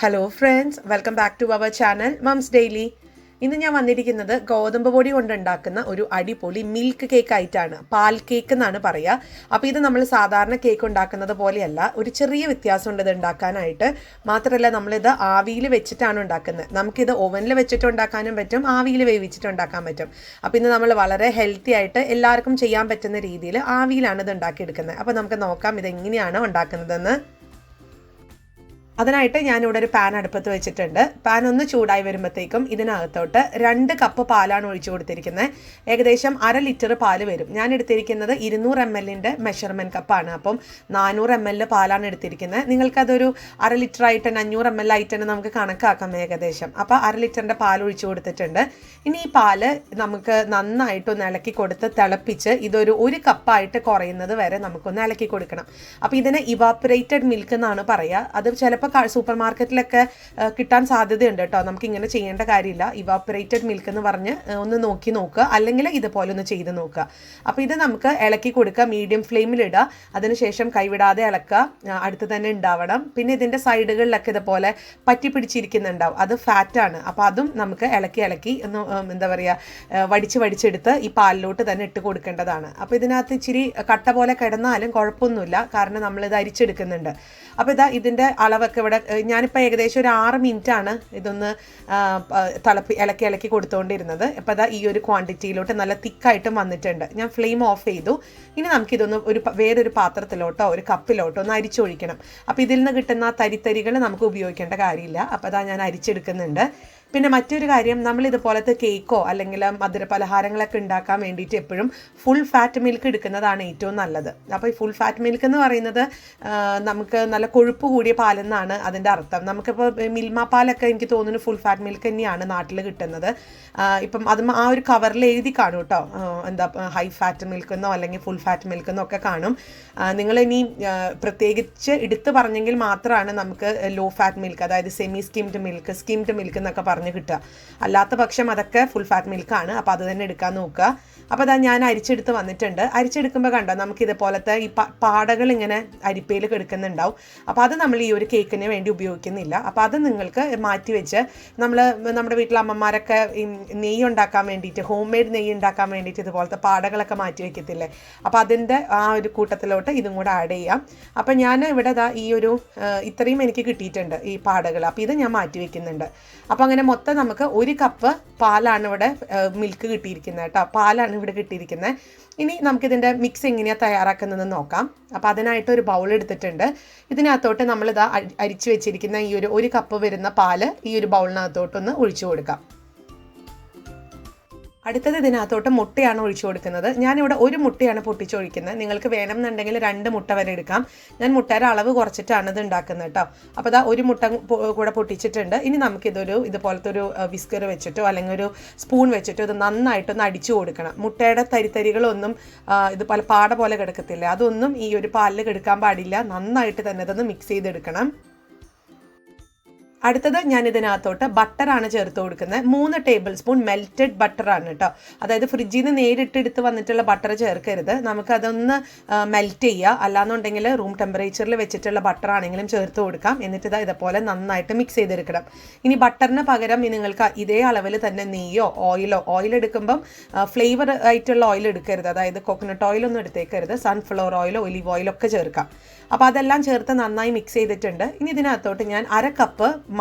Hello friends, welcome back to our channel moms daily. ഇന്ന് ഞാൻ വന്നിരിക്കുന്നത് ഗോതമ്പ് പൊടി കൊണ്ടുണ്ടാക്കുന്ന ഒരു അടിപൊളി മിൽക്ക് കേക്ക് ആയിട്ടാണ്. പാൽ കേക്ക് എന്നാണ് പറയുക. അപ്പോൾ ഇത് നമ്മൾ സാധാരണ കേക്ക് ഉണ്ടാക്കുന്നത് പോലെയല്ല, ഒരു ചെറിയ വ്യത്യാസമുണ്ട് ഇത് ഉണ്ടാക്കാനായിട്ട്. മാത്രമല്ല, നമ്മളിത് ആവിയിൽ വെച്ചിട്ടാണ് ഉണ്ടാക്കുന്നത്. നമുക്കിത് ഓവനിൽ വെച്ചിട്ട് ഉണ്ടാക്കാനും പറ്റും, ആവിയിൽ വേവിച്ചിട്ട് ഉണ്ടാക്കാൻ പറ്റും. അപ്പോൾ ഇന്ന് നമ്മൾ വളരെ ഹെൽത്തി ആയിട്ട് എല്ലാവർക്കും ചെയ്യാൻ പറ്റുന്ന രീതിയിൽ ആവിയിലാണ് ഇത് ഉണ്ടാക്കിയെടുക്കുന്നത്. അപ്പോൾ നമുക്ക് നോക്കാം ഇതെങ്ങനെയാണ് ഉണ്ടാക്കുന്നതെന്ന്. അതിനായിട്ട് ഞാനിവിടെ ഒരു പാൻ അടുപ്പത്ത് വെച്ചിട്ടുണ്ട്. പാൻ ഒന്ന് ചൂടായി വരുമ്പോഴത്തേക്കും ഇതിനകത്തോട്ട് 2 കപ്പ് പാലാണ് ഒഴിച്ചു കൊടുത്തിരിക്കുന്നത്. ഏകദേശം 1/2 ലിറ്റർ പാല് വരും. ഞാൻ എടുത്തിരിക്കുന്നത് 200 ml മെഷർമെൻറ്റ് കപ്പാണ്. അപ്പം 400 ml പാലാണ് എടുത്തിരിക്കുന്നത്. നിങ്ങൾക്കതൊരു 1/2 ലിറ്റർ ആയിട്ട് 500 ml ആയിട്ട് തന്നെ നമുക്ക് കണക്കാക്കാം ഏകദേശം. അപ്പോൾ 1/2 ലിറ്ററിൻ്റെ പാൽ ഒഴിച്ചു കൊടുത്തിട്ടുണ്ട്. ഇനി ഈ പാല് നമുക്ക് നന്നായിട്ടൊന്ന് ഇളക്കി കൊടുത്ത് തിളപ്പിച്ച് ഇതൊരു 1 കപ്പായിട്ട് കുറയുന്നത് വരെ നമുക്കൊന്ന് ഇളക്കി കൊടുക്കണം. അപ്പോൾ ഇതിനെ ഇവാപ്പറേറ്റഡ് മിൽക്ക് എന്നാണ് പറയുക. അത് ചിലപ്പോൾ സൂപ്പർ മാർക്കറ്റിലൊക്കെ കിട്ടാൻ സാധ്യതയുണ്ട് കേട്ടോ. നമുക്ക് ഇങ്ങനെ ചെയ്യേണ്ട കാര്യമില്ല. ഇവാപ്പറേറ്റഡ് മിൽക്ക് എന്ന് പറഞ്ഞ് ഒന്ന് നോക്കുക, അല്ലെങ്കിൽ ഇതുപോലെ ഒന്ന് ചെയ്ത് നോക്കുക. അപ്പോൾ ഇത് നമുക്ക് ഇളക്കി കൊടുക്കുക, മീഡിയം ഫ്ലെയിമിലിടുക. അതിനുശേഷം കൈവിടാതെ ഇളക്കുക, അടുത്ത് തന്നെ ഉണ്ടാവണം. പിന്നെ ഇതിൻ്റെ സൈഡുകളിലൊക്കെ ഇതുപോലെ പറ്റി പിടിച്ചിരിക്കുന്നുണ്ടാവും, അത് ഫാറ്റാണ്. അപ്പോൾ അതും നമുക്ക് ഇളക്കി ഒന്ന് എന്താ പറയുക വടിച്ചെടുത്ത് ഈ പാലിലോട്ട് തന്നെ ഇട്ട് കൊടുക്കേണ്ടതാണ്. അപ്പോൾ ഇതിനകത്ത് ഇച്ചിരി കട്ട പോലെ കിടന്നാലും കുഴപ്പമൊന്നുമില്ല, കാരണം നമ്മളിത് അരിച്ചെടുക്കുന്നുണ്ട്. അപ്പോൾ ഇതിൻ്റെ അളവൊക്കെ ഇവിടെ ഞാനിപ്പോൾ ഏകദേശം ഒരു 6 മിനിറ്റാണ് ഇതൊന്ന് ഇളക്കി കൊടുത്തുകൊണ്ടിരുന്നത്. അപ്പോൾ ഈ ഒരു ക്വാണ്ടിറ്റിയിലോട്ട് നല്ല തിക്കായിട്ടും വന്നിട്ടുണ്ട്. ഞാൻ ഫ്ലെയിം ഓഫ് ചെയ്തു. ഇനി നമുക്കിതൊന്ന് വേറൊരു പാത്രത്തിലോട്ടോ ഒരു കപ്പിലോട്ടോ ഒന്ന് അരിച്ചൊഴിക്കണം. അപ്പോൾ ഇതിൽ നിന്ന് കിട്ടുന്ന തരിതരികൾ നമുക്ക് ഉപയോഗിക്കേണ്ട കാര്യമില്ല. അപ്പോൾ ഞാൻ അരിച്ചെടുക്കുന്നുണ്ട്. പിന്നെ മറ്റൊരു കാര്യം, നമ്മൾ ഇതുപോലത്തെ കേക്കോ അല്ലെങ്കിൽ മധുര പലഹാരങ്ങളൊക്കെ ഉണ്ടാക്കാൻ വേണ്ടിയിട്ട് എപ്പോഴും ഫുൾ ഫാറ്റ് മിൽക്ക് എടുക്കുന്നതാണ് ഏറ്റവും നല്ലത്. അപ്പോൾ ഈ ഫുൾ ഫാറ്റ് മിൽക്ക് എന്ന് പറയുന്നത് നമുക്ക് നല്ല കൊഴുപ്പ് കൂടിയ പാലെന്നാണ് അതിൻ്റെ അർത്ഥം. നമുക്കിപ്പോൾ മിൽമ പാലൊക്കെ എനിക്ക് തോന്നുന്നു ഫുൾ ഫാറ്റ് മിൽക്ക് തന്നെയാണ് നാട്ടിൽ കിട്ടുന്നത്. ഇപ്പം അത് ആ ഒരു കവറിൽ എഴുതി കാണും കേട്ടോ, എന്താ ഹൈ ഫാറ്റ് മിൽക്ക് എന്നോ അല്ലെങ്കിൽ ഫുൾ ഫാറ്റ് മിൽക്ക് എന്നോ ഒക്കെ കാണും. നിങ്ങളിനി പ്രത്യേകിച്ച് എടുത്ത് പറഞ്ഞെങ്കിൽ മാത്രമാണ് നമുക്ക് ലോ ഫാറ്റ് മിൽക്ക്, അതായത് സെമി സ്കിംഡ് മിൽക്ക് എന്നൊക്കെ പറഞ്ഞ് കിട്ടുക. അല്ലാത്ത പക്ഷം അതൊക്കെ ഫുൾ ഫാറ്റ് മിൽക്കാണ്. അപ്പോൾ അത് തന്നെ എടുക്കാൻ നോക്കുക. അപ്പോൾ ഞാൻ അരിച്ചെടുത്ത് വന്നിട്ടുണ്ട്. അരിച്ചെടുക്കുമ്പോൾ കണ്ടോ നമുക്ക് ഇതുപോലത്തെ ഈ പാടകൾ ഇങ്ങനെ അരിപ്പയിൽ കിടക്കുന്നുണ്ടാവും. അപ്പോൾ അത് നമ്മൾ ഈ ഒരു കേക്കിന് വേണ്ടി ഉപയോഗിക്കുന്നില്ല. അപ്പോൾ അത് നിങ്ങൾക്ക് മാറ്റി വെച്ച് നമ്മുടെ വീട്ടിലെ അമ്മമാരൊക്കെ നെയ്യ് ഉണ്ടാക്കാൻ വേണ്ടിയിട്ട്, ഹോം മെയ്ഡ് നെയ്യ് ഉണ്ടാക്കാൻ വേണ്ടിയിട്ട് ഇതുപോലത്തെ പാടകളൊക്കെ മാറ്റി വയ്ക്കത്തില്ലേ. അപ്പോൾ അതിൻ്റെ ആ ഒരു കൂട്ടത്തിലോട്ട് ഇതും കൂടെ ആഡ് ചെയ്യാം. അപ്പോൾ ഞാൻ ഇവിടെ ഈ ഒരു ഇത്രയും എനിക്ക് കിട്ടിയിട്ടുണ്ട് ഈ പാടകൾ. അപ്പോൾ ഇത് ഞാൻ മാറ്റി വയ്ക്കുന്നുണ്ട്. അപ്പോൾ അങ്ങനെ മൊത്തം നമുക്ക് 1 കപ്പ് പാലാണ് ഇവിടെ മിൽക്ക് കിട്ടിയിരിക്കുന്നത് കേട്ടോ. പാലാണ് ഇവിടെ കിട്ടിയിരിക്കുന്നത്. ഇനി നമുക്കിതിൻ്റെ മിക്സ് എങ്ങനെയാണ് തയ്യാറാക്കുന്നതെന്ന് നോക്കാം. അപ്പോൾ അതിനായിട്ട് ഒരു ബൗൾ എടുത്തിട്ടുണ്ട്. ഇതിനകത്തോട്ട് നമ്മളിതാ അരിച്ചു വെച്ചിരിക്കുന്ന ഈ ഒരു 1 കപ്പ് വരുന്ന പാല് ഈ ഒരു ബൗളിനകത്തോട്ടൊന്ന് ഒഴിച്ചു കൊടുക്കാം. അടുത്തത് ഇതിനകത്തോട്ട് മുട്ടയാണ് ഒഴിച്ചു കൊടുക്കുന്നത്. ഞാനിവിടെ 1 മുട്ടയാണ് പൊട്ടിച്ചൊഴിക്കുന്നത്. നിങ്ങൾക്ക് വേണമെന്നുണ്ടെങ്കിൽ 2 മുട്ട വരെ എടുക്കാം. ഞാൻ മുട്ടയുടെ അളവ് കുറച്ചിട്ടാണ് ഇത് ഉണ്ടാക്കുന്നത് കേട്ടോ. അപ്പോൾ 1 മുട്ട കൂടെ പൊട്ടിച്ചിട്ടുണ്ട്. ഇനി ഇതുപോലത്തെ ഒരു വിസ്കർ വെച്ചിട്ടോ അല്ലെങ്കിൽ ഒരു സ്പൂൺ വെച്ചിട്ടോ ഇത് നന്നായിട്ടൊന്ന് അടിച്ചു കൊടുക്കണം. മുട്ടയുടെ തരിതരികളൊന്നും ഇത് പാട പോലെ കിടക്കത്തില്ല, അതൊന്നും ഈ ഒരു പാലിൽ കിടക്കാൻ പാടില്ല. നന്നായിട്ട് തന്നെ ഇതൊന്ന് മിക്സ് ചെയ്തെടുക്കണം. അടുത്തത് ഞാൻ ഇതിനകത്തോട്ട് ബട്ടറാണ് ചേർത്ത് കൊടുക്കുന്നത്. 3 ടേബിൾ സ്പൂൺ മെൽറ്റഡ് ബട്ടറാണ് കേട്ടോ. അതായത് ഫ്രിഡ്ജിൽ നിന്ന് നേരിട്ടെടുത്ത് വന്നിട്ടുള്ള ബട്ടർ ചേർക്കരുത്. നമുക്കതൊന്ന് മെൽറ്റ് ചെയ്യുക. അല്ലാന്നുണ്ടെങ്കിൽ റൂം ടെമ്പറേച്ചറിൽ വെച്ചിട്ടുള്ള ബട്ടറാണെങ്കിലും ചേർത്ത് കൊടുക്കാം. എന്നിട്ട് ഇതുപോലെ നന്നായിട്ട് മിക്സ് ചെയ്തെടുക്കണം. ഇനി ബട്ടറിന് പകരം നിങ്ങൾക്ക് ഇതേ അളവിൽ തന്നെ നെയ്യോ ഓയിൽ എടുക്കുമ്പം ഫ്ലേവർ ആയിട്ടുള്ള ഓയിൽ എടുക്കരുത്. അതായത് കോക്കനട്ട് ഓയിലൊന്നും എടുത്തേക്കരുത്. സൺഫ്ലവർ ഓയിലോ ഒലിവ് ഓയിലോ ഒക്കെ ചേർക്കാം. അപ്പോൾ അതെല്ലാം ചേർത്ത് നന്നായി മിക്സ് ചെയ്തിട്ടുണ്ട്. ഇനി ഇതിനകത്തോട്ട് ഞാൻ 1/2 കപ്പ്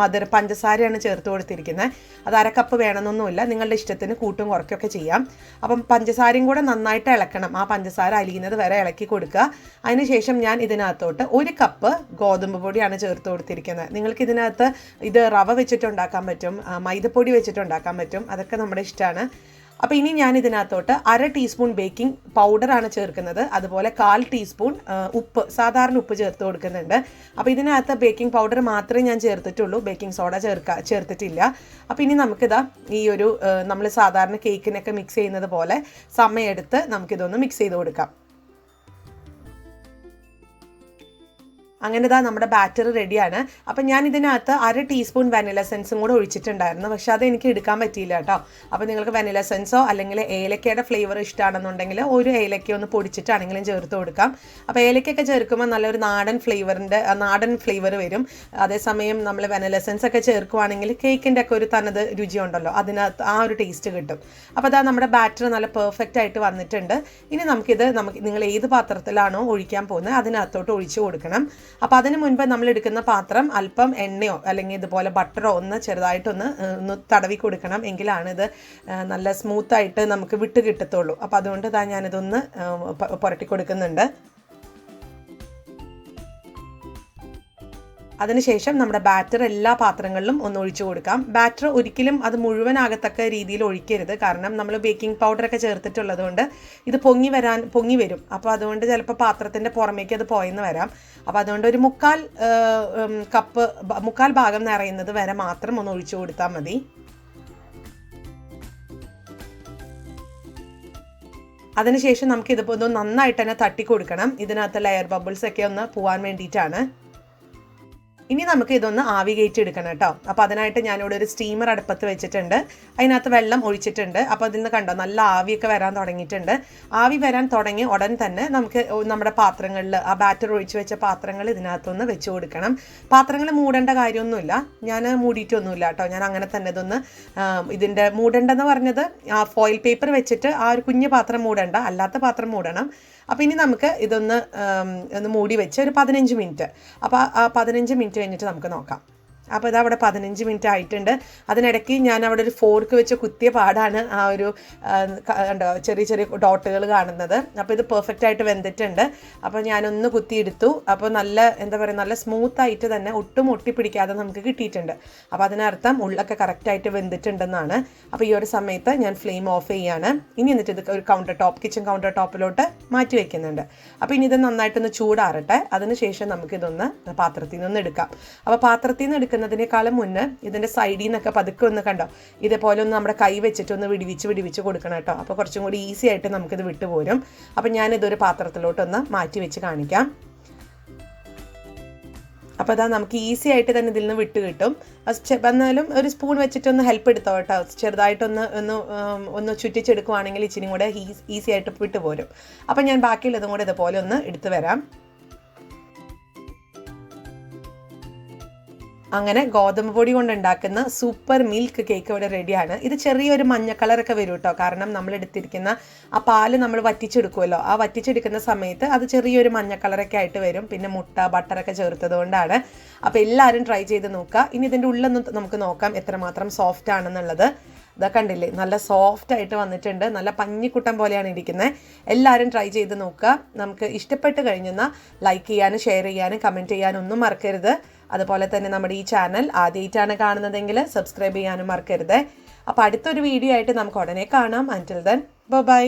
പഞ്ചസാരയാണ് ചേർത്ത് കൊടുത്തിരിക്കുന്നത്. അത് 1/2 കപ്പ് വേണമെന്നൊന്നുമില്ല, നിങ്ങളുടെ ഇഷ്ടത്തിന് കൂട്ടും കുറയ്ക്കുകയൊക്കെ ചെയ്യാം. അപ്പം പഞ്ചസാരയും കൂടെ നന്നായിട്ട് ഇളക്കണം. ആ പഞ്ചസാര അലിയുന്നത് വരെ ഇളക്കി കൊടുക്കുക. അതിനുശേഷം ഞാൻ ഇതിനകത്തോട്ട് 1 കപ്പ് ഗോതമ്പ് പൊടിയാണ് ചേർത്ത് കൊടുത്തിരിക്കുന്നത്. നിങ്ങൾക്ക് ഇതിനകത്ത് ഇത് റവ വെച്ചിട്ടുണ്ടാക്കാൻ പറ്റും, മൈദപ്പൊടി വെച്ചിട്ടുണ്ടാക്കാൻ പറ്റും, അതൊക്കെ നമ്മുടെ ഇഷ്ടമാണ്. അപ്പോൾ ഇനി ഞാൻ ഇതിനകത്തോട്ട് 1/2 ടീസ്പൂൺ ബേക്കിംഗ് പൗഡറാണ് ചേർക്കുന്നത്. അതുപോലെ 1/4 ടീസ്പൂൺ ഉപ്പ്, സാധാരണ ഉപ്പ് ചേർത്ത് കൊടുക്കുന്നുണ്ട്. അപ്പോൾ ഇതിനകത്ത് ബേക്കിംഗ് പൗഡർ മാത്രമേ ഞാൻ ചേർത്തിട്ടുള്ളൂ, ബേക്കിംഗ് സോഡ ചേർത്തിട്ടില്ല. അപ്പോൾ ഇനി നമുക്കിതാ ഈ ഒരു നമ്മൾ സാധാരണ കേക്കിനൊക്കെ മിക്സ് ചെയ്യുന്നത് പോലെ സമയമെടുത്ത് നമുക്കിതൊന്ന് മിക്സ് ചെയ്ത് കൊടുക്കാം. അങ്ങനെ ഇതാ നമ്മുടെ ബാറ്റർ റെഡിയാണ്. അപ്പം ഞാൻ ഇതിനകത്ത് 1/2 ടീസ്പൂൺ വെനില എസൻസും കൂടെ ഒഴിച്ചിട്ടുണ്ടായിരുന്നു. പക്ഷെ അത് എനിക്ക് എടുക്കാൻ പറ്റിയില്ല കേട്ടോ. അപ്പോൾ നിങ്ങൾക്ക് വെനില എസൻസോ അല്ലെങ്കിൽ ഏലക്കയുടെ ഫ്ലേവർ ഇഷ്ടമാണെന്നുണ്ടെങ്കിൽ ഒരു ഏലക്ക ഒന്ന് പൊടിച്ചിട്ടാണെങ്കിലും ചേർത്ത് കൊടുക്കാം. അപ്പോൾ ഏലക്കൊക്കെ ചേർക്കുമ്പോൾ നല്ലൊരു നാടൻ ഫ്ലേവർ വരും. അതേസമയം നമ്മൾ വെനില എസൻസ് ഒക്കെ ചേർക്കുവാണെങ്കിൽ കേക്കിൻ്റെ ഒക്കെ ഒരു തനത് രുചിയുണ്ടല്ലോ, അതിനകത്ത് ആ ഒരു ടേസ്റ്റ് കിട്ടും. അപ്പോൾ അതാ നമ്മുടെ ബാറ്റർ നല്ല പെർഫെക്റ്റ് ആയിട്ട് വന്നിട്ടുണ്ട്. ഇനി നിങ്ങൾ ഏത് പാത്രത്തിലാണോ ഒഴിക്കാൻ പോകുന്നത് അതിനകത്തോട്ട് ഒഴിച്ചു കൊടുക്കണം. അപ്പോൾ അതിന് മുൻപ് നമ്മൾ എടുക്കുന്ന പാത്രം അല്പം എണ്ണയോ അല്ലെങ്കിൽ ഇതുപോലെ ബട്ടറോ ഒന്ന് ചെറുതായിട്ടൊന്ന് തടവി കൊടുക്കണം. എങ്കിലാണ് ഇത് നല്ല സ്മൂത്തായിട്ട് നമുക്ക് വിട്ട് കിട്ടത്തുള്ളൂ. അപ്പോൾ അതുകൊണ്ട് ഞാനിതൊന്ന് പുരട്ടി കൊടുക്കുന്നുണ്ട്. അതിനുശേഷം നമ്മുടെ ബാറ്റർ എല്ലാ പാത്രങ്ങളിലും ഒന്ന് ഒഴിച്ചു കൊടുക്കാം. ബാറ്റർ ഒരിക്കലും അത് മുഴുവനാകത്തക്ക രീതിയിൽ ഒഴിക്കരുത്. കാരണം നമ്മൾ ബേക്കിംഗ് പൗഡറൊക്കെ ചേർത്തിട്ടുള്ളത് കൊണ്ട് ഇത് പൊങ്ങി വരും. അപ്പോൾ അതുകൊണ്ട് ചിലപ്പോൾ പാത്രത്തിൻ്റെ പുറമേക്ക് അത് പോയെന്ന് വരാം. അപ്പോൾ അതുകൊണ്ട് ഒരു മുക്കാൽ ഭാഗം നിറയുന്നത് വരെ മാത്രം ഒന്ന് ഒഴിച്ചു കൊടുത്താൽ മതി. അതിനുശേഷം നമുക്ക് ഇതിപ്പോൾ ഒന്ന് നന്നായിട്ട് തന്നെ തട്ടി കൊടുക്കണം. ഇതിനകത്ത് ലെയർ ബബിൾസ് ഒക്കെ ഒന്ന് പോകാൻ വേണ്ടിയിട്ടാണ്. ഇനി നമുക്ക് ഇതൊന്ന് ആവി കയറ്റി എടുക്കണം കേട്ടോ. അപ്പോൾ അതിനായിട്ട് ഞാനിവിടെ ഒരു സ്റ്റീമർ അടുപ്പത്ത് വെച്ചിട്ടുണ്ട്. അതിനകത്ത് വെള്ളം ഒഴിച്ചിട്ടുണ്ട്. അപ്പോൾ അതിൽ നിന്ന് കണ്ടോ നല്ല ആവിയൊക്കെ വരാൻ തുടങ്ങിയിട്ടുണ്ട്. ആവി വരാൻ തുടങ്ങി ഉടൻ തന്നെ നമുക്ക് നമ്മുടെ പാത്രങ്ങളിൽ ആ ബാറ്റർ ഒഴിച്ച് വെച്ച പാത്രങ്ങൾ ഇതിനകത്തൊന്ന് വെച്ച് കൊടുക്കണം. പാത്രങ്ങൾ മൂടേണ്ട കാര്യമൊന്നുമില്ല. ഞാൻ മൂടിയിട്ടൊന്നുമില്ല കേട്ടോ. ഞാൻ അങ്ങനെ തന്നെ ഇതൊന്ന് ഇതിൻ്റെ മൂടേണ്ടെന്ന് പറഞ്ഞത് ആ ഫോയിൽ പേപ്പർ വെച്ചിട്ട് ആ ഒരു കുഞ്ഞു പാത്രം മൂടണ്ട, അല്ലാത്ത പാത്രം മൂടണം. അപ്പോൾ ഇനി നമുക്ക് ഇതൊന്ന് മൂടി വെച്ച് ഒരു 15 മിനിറ്റ്. അപ്പോൾ ആ 15 മിനിറ്റ് കഴിഞ്ഞിട്ട് നമുക്ക് നോക്കാം. അപ്പോൾ ഇതവിടെ 15 മിനിറ്റ് ആയിട്ടുണ്ട്. അതിനിടയ്ക്ക് ഞാൻ അവിടെ ഒരു ഫോർക്ക് വെച്ച് കുത്തിയ പാടാണ് ആ ഒരു ചെറിയ ചെറിയ ഡോട്ടുകൾ കാണുന്നത്. അപ്പോൾ ഇത് പെർഫെക്റ്റ് ആയിട്ട് വെന്തിട്ടുണ്ട്. അപ്പോൾ ഞാനൊന്ന് കുത്തിയെടുത്തു. അപ്പോൾ നല്ല സ്മൂത്തായിട്ട് തന്നെ ഒട്ടും ഒട്ടിപ്പിടിക്കാതെ നമുക്ക് കിട്ടിയിട്ടുണ്ട്. അപ്പോൾ അതിനർത്ഥം ഉള്ളൊക്കെ കറക്റ്റായിട്ട് വെന്തിട്ടുണ്ടെന്നാണ്. അപ്പോൾ ഈ ഒരു സമയത്ത് ഞാൻ ഫ്ലെയിം ഓഫ് ചെയ്യാണ്. ഇനി എന്നിട്ട് ഇത് ഒരു കിച്ചൺ കൗണ്ടർ ടോപ്പിലോട്ട് മാറ്റി വയ്ക്കുന്നുണ്ട്. അപ്പോൾ ഇനി ഇത് നന്നായിട്ടൊന്ന് ചൂടാറട്ടെ. അതിനുശേഷം നമുക്കിതൊന്ന് പാത്രത്തിൽ നിന്ന് എടുക്കാം. അപ്പോൾ പാത്രത്തിൽ നിന്ന് ിനേക്കാളും മുന്നേ ഇതിൻ്റെ സൈഡിൽ നിന്നൊക്കെ പതുക്കെ ഒന്ന് കണ്ടോ ഇതേപോലെ ഒന്ന് നമ്മുടെ കൈ വെച്ചിട്ടൊന്ന് വിടിവിച്ച് കൊടുക്കണം കേട്ടോ. അപ്പോൾ കുറച്ചും കൂടി ഈസി ആയിട്ട് നമുക്കിത് വിട്ടുപോരും. അപ്പം ഞാനിതൊരു പാത്രത്തിലോട്ടൊന്ന് മാറ്റി വെച്ച് കാണിക്കാം. അപ്പോൾ അതാ നമുക്ക് ഈസി ആയിട്ട് തന്നെ ഇതിൽ നിന്ന് വിട്ട് കിട്ടും. എന്നാലും ഒരു സ്പൂൺ വെച്ചിട്ടൊന്ന് ഹെൽപ്പ് എടുത്തോ കേട്ടോ. ചെറുതായിട്ടൊന്ന് ചുറ്റിച്ചെടുക്കുവാണെങ്കിൽ ഇച്ചിരി കൂടെ ഈസി ആയിട്ട് വിട്ട് പോരും. അപ്പം ഞാൻ ബാക്കിയുള്ളതും കൂടെ ഇതുപോലെ ഒന്ന് എടുത്തു വരാം. അങ്ങനെ ഗോതമ്പ് പൊടി കൊണ്ട് ഉണ്ടാക്കുന്ന സൂപ്പർ മിൽക്ക് കേക്ക് ഇവിടെ റെഡിയാണ്. ഇത് ചെറിയൊരു മഞ്ഞ കളറൊക്കെ വരും കേട്ടോ. കാരണം നമ്മൾ എടുത്തിരിക്കുന്ന ആ പാല് നമ്മൾ വറ്റിച്ചെടുക്കുമല്ലോ, ആ വറ്റിച്ചെടുക്കുന്ന സമയത്ത് അത് ചെറിയൊരു മഞ്ഞ കളറൊക്കെ ആയിട്ട് വരും. പിന്നെ മുട്ട ബട്ടറൊക്കെ ചേർത്തത് കൊണ്ടാണ്. അപ്പോൾ എല്ലാവരും ട്രൈ ചെയ്ത് നോക്കുക. ഇനി ഇതിൻ്റെ ഉള്ളൊന്ന് നമുക്ക് നോക്കാം എത്രമാത്രം സോഫ്റ്റ് ആണെന്നുള്ളത്. ഇതാ കണ്ടില്ലേ, നല്ല സോഫ്റ്റ് ആയിട്ട് വന്നിട്ടുണ്ട്. നല്ല പഞ്ഞിക്കുട്ടൻ പോലെയാണ് ഇരിക്കുന്നത്. എല്ലാവരും ട്രൈ ചെയ്ത് നോക്കുക. നമുക്ക് ഇഷ്ടപ്പെട്ട് കഴിഞ്ഞെന്നാൽ ലൈക്ക് ചെയ്യാനും ഷെയർ ചെയ്യാനും കമൻറ്റ് ചെയ്യാനും ഒന്നും മറക്കരുത്. അതുപോലെ തന്നെ നമ്മുടെ ഈ ചാനൽ ആദ്യമായിട്ടാണ് കാണുന്നതെങ്കിൽ സബ്സ്ക്രൈബ് ചെയ്യാനും മറക്കരുത്. അപ്പോൾ അടുത്തൊരു വീഡിയോ ആയിട്ട് നമുക്ക് ഉടനെ കാണാം. അൻറ്റിൽ ദെൻ ബൈ.